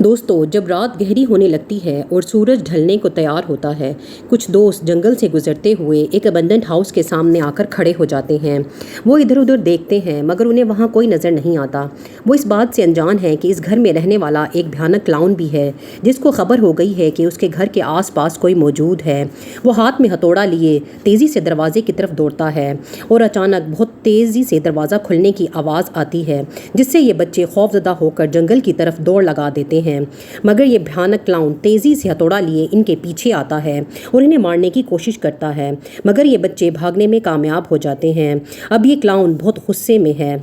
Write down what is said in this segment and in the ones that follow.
दोस्तों, जब रात गहरी होने लगती है और सूरज ढलने को तैयार होता है, कुछ दोस्त जंगल से गुजरते हुए एक अबंडंट हाउस के सामने आकर खड़े हो जाते हैं। वो इधर उधर देखते हैं मगर उन्हें वहाँ कोई नज़र नहीं आता। वो इस बात से अनजान है कि इस घर में रहने वाला एक भयानक क्लाउन भी है, जिसको खबर हो गई है कि उसके घर के आसपास कोई मौजूद है। वो हाथ में हथौड़ा लिए तेज़ी से दरवाजे की तरफ दौड़ता है और अचानक बहुत तेज़ी से दरवाज़ा खुलने की आवाज़ आती है, जिससे ये बच्चे खौफजदा होकर जंगल की तरफ दौड़ लगा देते हैं। मगर ये भयानक क्लाउन तेज़ी से हथौड़ा लिए इनके पीछे आता है और इन्हें मारने की कोशिश करता है, मगर ये बच्चे भागने में कामयाब हो जाते हैं। अब ये क्लाउन बहुत गुस्से में है।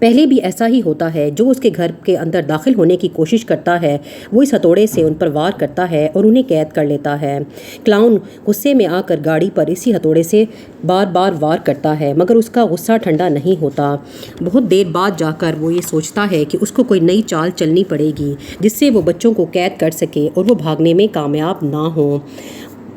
पहले भी ऐसा ही होता है, जो उसके घर के अंदर दाखिल होने की कोशिश करता है वो इस हथौड़े से उन पर वार करता है और उन्हें कैद कर लेता है। क्लाउन गुस्से में आकर गाड़ी पर इसी हथौड़े से बार बार वार करता है, मगर उसका गुस्सा ठंडा नहीं होता। बहुत देर बाद जाकर वो ये सोचता है कि उसको कोई नई चाल चलनी पड़ेगी, जिससे वो बच्चों को कैद कर सके और वो भागने में कामयाब ना हो।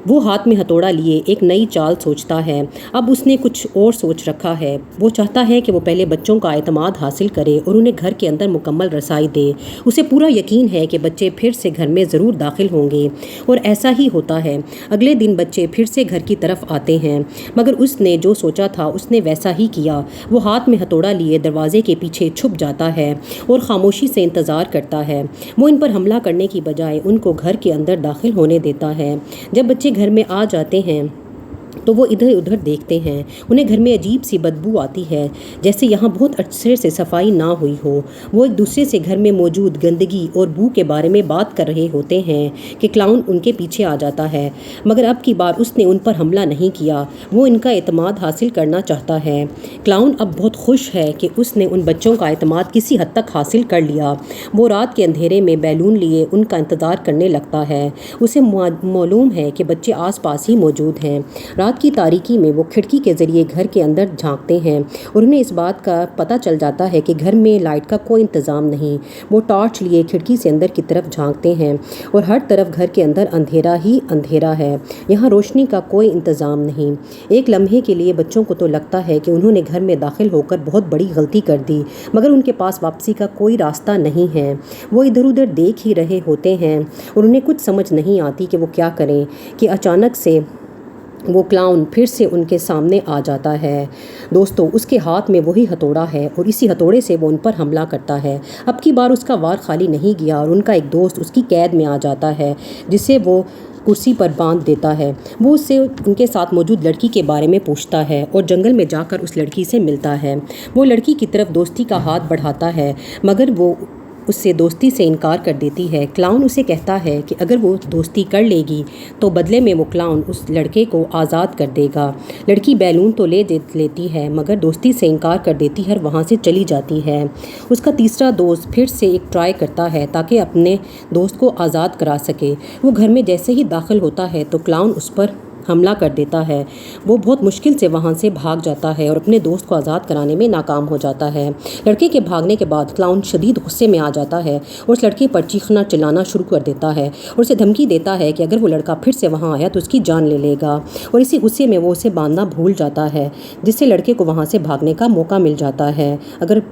वो हाथ में हथौड़ा लिए एक नई चाल सोचता है। अब उसने कुछ और सोच रखा है। वो चाहता है कि वो पहले बच्चों का एतमाद हासिल करे और उन्हें घर के अंदर मुकम्मल रसाई दे। उसे पूरा यकीन है कि बच्चे फिर से घर में ज़रूर दाखिल होंगे, और ऐसा ही होता है। अगले दिन बच्चे फिर से घर की तरफ आते हैं, मगर उसने जो सोचा था उसने वैसा ही किया। वो हाथ में हथौड़ा लिए दरवाजे के पीछे छुप जाता है और खामोशी से इंतज़ार करता है। वो इन पर हमला करने की बजाय उनको घर के अंदर दाखिल होने देता है। जब बच्चे घर में आ जाते हैं तो वो इधर उधर देखते हैं। उन्हें घर में अजीब सी बदबू आती है, जैसे यहाँ बहुत अरसे से सफाई ना हुई हो। वो एक दूसरे से घर में मौजूद गंदगी और बू के बारे में बात कर रहे होते हैं कि क्लाउन उनके पीछे आ जाता है, मगर अब की बार उसने उन पर हमला नहीं किया। वो इनका एतमाद हासिल करना चाहता है। क्लाउन अब बहुत खुश है कि उसने उन बच्चों का एतमाद किसी हद तक हासिल कर लिया। वो रात के अंधेरे में बैलून लिए उनका इंतज़ार करने लगता है। उसे मालूम है कि बच्चे आस पास ही मौजूद हैं। रात की तारीकी में वो खिड़की के ज़रिए घर के अंदर झांकते हैं और उन्हें इस बात का पता चल जाता है कि घर में लाइट का कोई इंतज़ाम नहीं। वो टॉर्च लिए खिड़की से अंदर की तरफ झांकते हैं और हर तरफ घर के अंदर अंधेरा ही अंधेरा है। यहाँ रोशनी का कोई इंतज़ाम नहीं। एक लम्हे के लिए बच्चों को तो लगता है कि उन्होंने घर में दाखिल होकर बहुत बड़ी गलती कर दी, मगर उनके पास वापसी का कोई रास्ता नहीं है। वो इधर उधर देख ही रहे होते हैं और उन्हें कुछ समझ नहीं आती कि वो क्या करें कि अचानक से वो क्लाउन फिर से उनके सामने आ जाता है। दोस्तों, उसके हाथ में वही हथौड़ा है और इसी हथौड़े से वो उन पर हमला करता है। अब की बार उसका वार खाली नहीं गया और उनका एक दोस्त उसकी कैद में आ जाता है, जिसे वो कुर्सी पर बांध देता है। वो उससे उनके साथ मौजूद लड़की के बारे में पूछता है और जंगल में जाकर उस लड़की से मिलता है। वो लड़की की तरफ दोस्ती का हाथ बढ़ाता है, मगर वो उससे दोस्ती से इनकार कर देती है। क्लाउन उसे कहता है कि अगर वो दोस्ती कर लेगी तो बदले में वो क्लाउन उस लड़के को आज़ाद कर देगा। लड़की बैलून तो लेती है, मगर दोस्ती से इनकार कर देती है और वहाँ से चली जाती है। उसका तीसरा दोस्त फिर से एक ट्राई करता है ताकि अपने दोस्त को आज़ाद करा सके। वो घर में जैसे ही दाखिल होता है तो क्लाउन उस पर हमला कर देता है। वो बहुत मुश्किल से वहाँ से भाग जाता है और अपने दोस्त को आज़ाद कराने में नाकाम हो जाता है। लड़के के भागने के बाद क्लाउन शदीद गुस्से में आ जाता है और उस लड़के पर चीखना चिल्लाना शुरू कर देता है और उसे धमकी देता है कि अगर वो लड़का फिर से वहाँ आया तो उसकी जान ले लेगा। और इसी गुस्से में वो उसे बांधना भूल जाता है, जिससे लड़के को वहाँ से भागने का मौका मिल जाता है। अगर